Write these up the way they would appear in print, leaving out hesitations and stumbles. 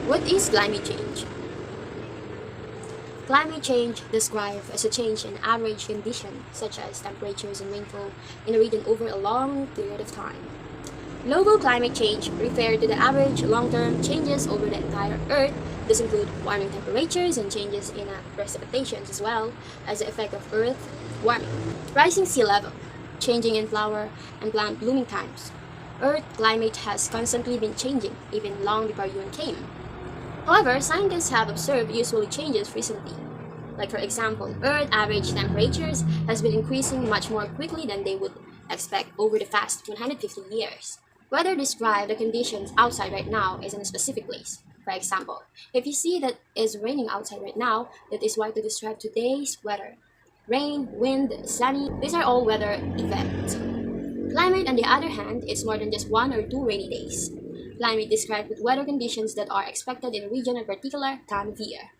What is climate change? Climate change described as a change in average conditions such as temperatures and rainfall in a region over a long period of time. Global climate change refers to the average long-term changes over the entire Earth. This include warming temperatures and changes in precipitations as well as the effect of Earth warming. Rising sea level, changing in flower and plant blooming times. Earth climate has constantly been changing, even long before human came. However, scientists have observed useful changes recently. Like for example, Earth average temperatures has been increasing much more quickly than they would expect over the past 150 years. Weather describe the conditions outside right now is in a specific place. For example, if you see that it's raining outside right now, that is why to describe today's weather. Rain, wind, sunny, these are all weather events. Climate, on the other hand, is more than just one or two rainy days. Climate described with weather conditions that are expected in a region at a particular time of year.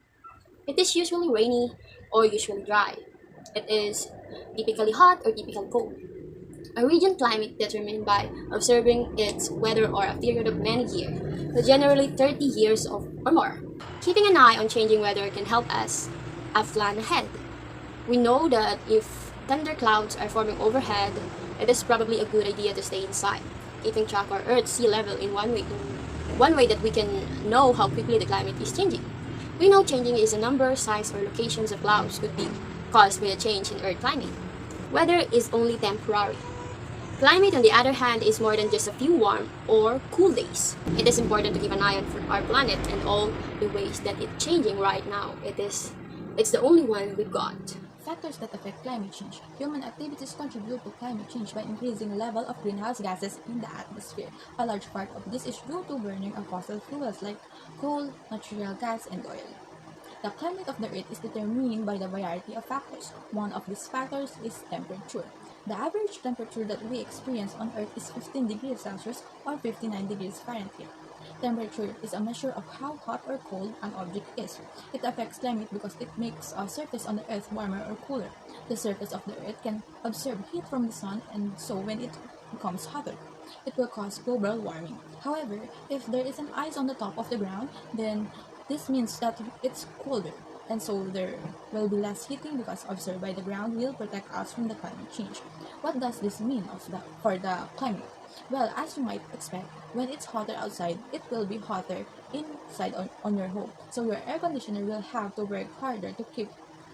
It is usually rainy or usually dry. It is typically hot or typically cold. A region climate determined by observing its weather or a period of many years, but generally 30 years or more. Keeping an eye on changing weather can help us plan ahead. We know that if thunderclouds are forming overhead, it is probably a good idea to stay inside. Keeping track of Earth's sea level in one way that we can know how quickly the climate is changing. We know changing is a number, size, or locations of clouds could be caused by a change in Earth climate. Weather is only temporary. Climate, on the other hand, is more than just a few warm or cool days. It is important to keep an eye on our planet and all the ways that it's changing right now. It's the only one we've got. Factors that affect climate change. Human activities contribute to climate change by increasing the level of greenhouse gases in the atmosphere. A large part of this is due to burning of fossil fuels like coal, natural gas, and oil. The climate of the Earth is determined by the variety of factors. One of these factors is temperature. The average temperature that we experience on Earth is 15 degrees Celsius or 59 degrees Fahrenheit. Temperature is a measure of how hot or cold an object is. It affects climate because it makes a surface on the Earth warmer or cooler. The surface of the Earth can absorb heat from the sun, and so when it becomes hotter, it will cause global warming. However, if there is an ice on the top of the ground, then this means that it's colder, and so there will be less heating because absorbed by the ground will protect us from the climate change. What does this mean for the climate? Well, as you might expect, when it's hotter outside, it will be hotter inside on your home. So your air conditioner will have to work harder to keep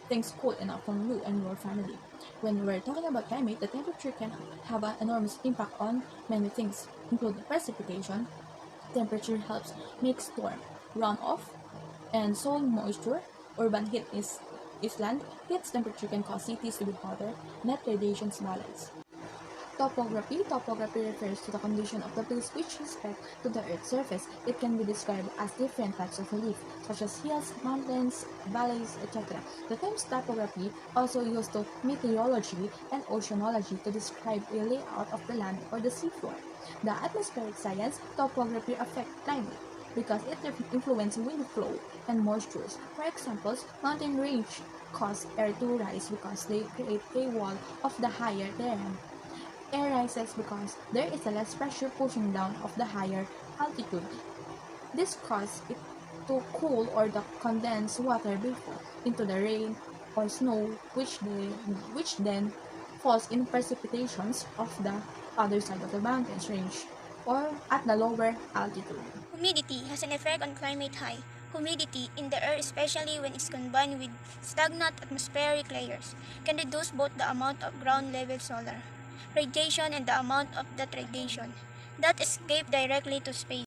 things cool enough for you and your family. When we're talking about climate, the temperature can have an enormous impact on many things, including precipitation. Temperature helps make storm, runoff, and soil moisture. Urban heat is land. Heat's temperature can cause cities to be hotter. Net radiation's balance. Topography. Topography refers to the condition of the place with respect to the Earth's surface. It can be described as different types of relief, such as hills, mountains, valleys, etc. The terms topography also used to meteorology and oceanology to describe a layout of the land or the seafloor. The atmospheric science, topography affects climate because it influences wind flow and moistures. For example, mountain range cause air to rise because they create a wall of the higher terrain. Air rises because there is a less pressure pushing down of the higher altitude. This causes it to cool or the condensed water vapor into the rain or snow, which then falls in precipitations of the other side of the mountain's range or at the lower altitude. Humidity has an effect on climate. High humidity in the air, especially when it's combined with stagnant atmospheric layers, can reduce both the amount of ground level solar radiation and the amount of that radiation that escapes directly to space.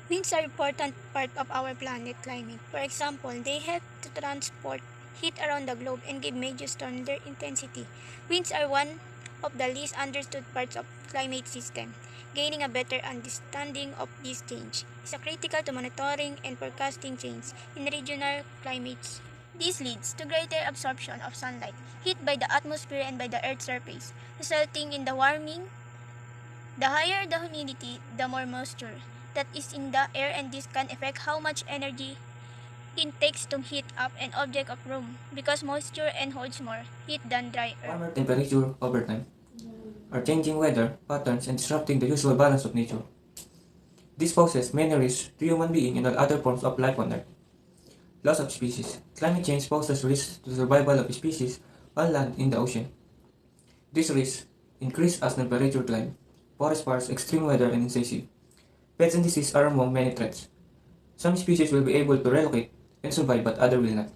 Winds are an important part of our planet climate. For example, they help to transport heat around the globe and give major storms their intensity. Winds are one of the least understood parts of climate system. Gaining a better understanding of this change is critical to monitoring and forecasting change in regional climates. This leads to greater absorption of sunlight, heat by the atmosphere and by the Earth's surface, resulting in the warming. The higher the humidity, the more moisture that is in the air, and this can affect how much energy it takes to heat up an object of room because moisture and holds more heat than dry air. Warmer temperature over time are changing weather patterns and disrupting the usual balance of nature. This poses many risks to human beings and all other forms of life on Earth. Loss of species. Climate change poses risks to the survival of species on land and in the ocean. These risks increase as temperature climb, forest fires, extreme weather, and increasing. Pests and disease are among many threats. Some species will be able to relocate and survive, but others will not.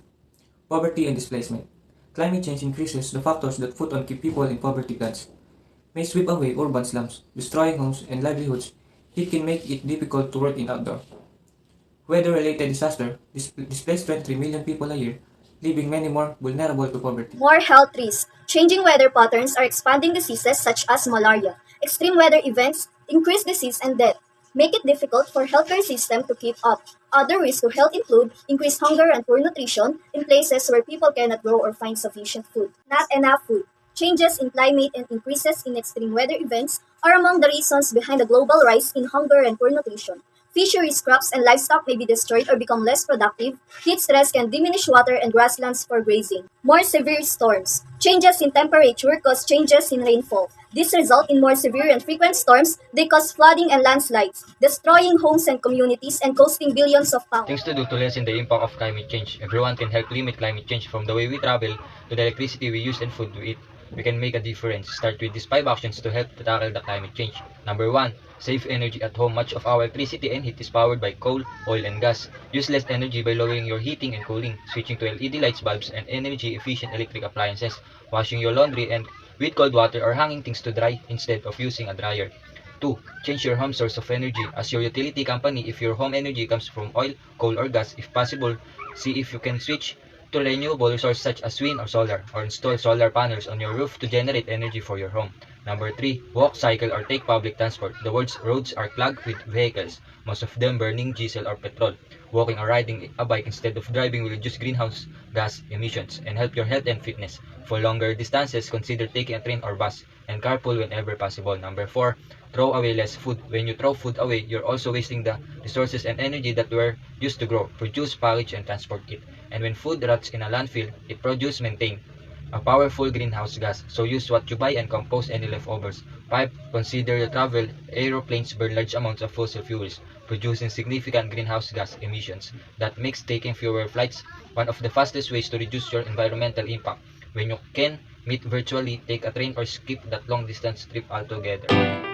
Poverty and displacement. Climate change increases the factors that put on keep people in poverty belts. May sweep away urban slums, destroying homes and livelihoods. It can make it difficult to work in outdoor. Weather-related disaster displace 23 million people a year, leaving many more vulnerable to poverty. More health risks. Changing weather patterns are expanding diseases such as malaria. Extreme weather events increase disease and death, make it difficult for healthcare system to keep up. Other risks to health include increased hunger and poor nutrition in places where people cannot grow or find sufficient food. Not enough food. Changes in climate and increases in extreme weather events are among the reasons behind the global rise in hunger and poor nutrition. Fisheries, crops, and livestock may be destroyed or become less productive. Heat stress can diminish water and grasslands for grazing. More severe storms. Changes in temperature cause changes in rainfall. This result in more severe and frequent storms. They cause flooding and landslides, destroying homes and communities and costing billions of pounds. Things to do to lessen the impact of climate change. Everyone can help limit climate change, from the way we travel to the electricity we use and food we eat. We can make a difference. Start with these 5 actions to help to tackle the climate change. Number 1. Save energy at home. Much of our electricity and heat is powered by coal, oil, and gas. Use less energy by lowering your heating and cooling, switching to LED lights, bulbs, and energy-efficient electric appliances, washing your laundry and with cold water, or hanging things to dry instead of using a dryer. 2. Change your home source of energy. As your utility company, if your home energy comes from oil, coal, or gas, if possible, see if you can switch to renewable sources such as wind or solar, or install solar panels on your roof to generate energy for your home. Number 3. Walk, cycle, or take public transport. The world's roads are clogged with vehicles, most of them burning diesel or petrol. Walking or riding a bike instead of driving will reduce greenhouse gas emissions and help your health and fitness. For longer distances, consider taking a train or bus, and carpool whenever possible. Number 4. Throw away less food. When you throw food away, you're also wasting the resources and energy that were used to grow, produce, package, and transport it. And when food rots in a landfill, it produces methane, a powerful greenhouse gas. So use what you buy and compost any leftovers. 5. Consider your travel. Aeroplanes burn large amounts of fossil fuels, producing significant greenhouse gas emissions. That makes taking fewer flights one of the fastest ways to reduce your environmental impact. When you can meet virtually, take a train or skip that long distance trip altogether.